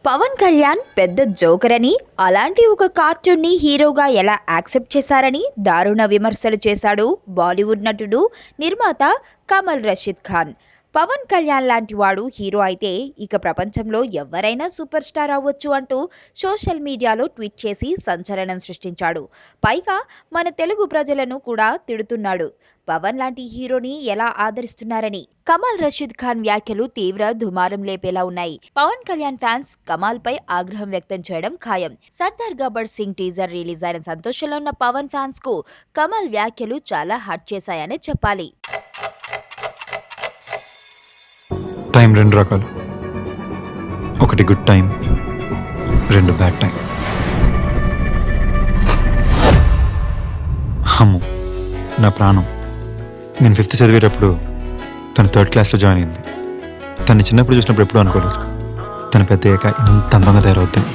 పవన్ కళ్యాణ్ పెద్ద జోకర్ అని, అలాంటి ఒక కార్టూన్ ని హీరోగా ఎలా యాక్సెప్ట్ చేశారని దారుణ విమర్శలు చేశాడు బాలీవుడ్ నటుడు, నిర్మాత కమల్ రషీద్ ఖాన్. పవన్ కళ్యాణ్ లాంటి వాడు హీరో అయితే ఇక ప్రపంచంలో ఎవరైనా సూపర్ స్టార్ అవ్వచ్చు అంటూ సోషల్ మీడియాలో ట్వీట్ చేసి సంచలనం సృష్టించాడు. పైగా మన తెలుగు ప్రజలను కూడా తిడుతున్నాడు. పవన్ లాంటి హీరోని ఎలా ఆదరిస్తున్నారని కమల్ రషీద్ ఖాన్ వ్యాఖ్యలు తీవ్ర దుమారం లేపేలా ఉన్నాయి. పవన్ కళ్యాణ్ ఫ్యాన్స్ కమాల్ పై ఆగ్రహం వ్యక్తం చేయడం ఖాయం. సర్దార్ గబ్బర్ సింగ్ టీజర్ రిలీజ్ అయిన సంతోషంలో ఉన్న పవన్ ఫ్యాన్స్ కు కమల్ వ్యాఖ్యలు చాలా హర్ట్ చేశాయనే చెప్పాలి. టైం రెండు రకాలు, ఒకటి గుడ్ టైం, రెండు బ్యాడ్ టైం. అమ్ము నా ప్రాణం. నేను 5th చదివేటప్పుడు తను 3rd క్లాస్లో జాయిన్ అయింది. తను చిన్నప్పుడు చూసినప్పుడు ఎప్పుడూ అనుకోలేదు తను పెద్ద అయ్యాక ఇంత అందంగా తయారవుతుంది.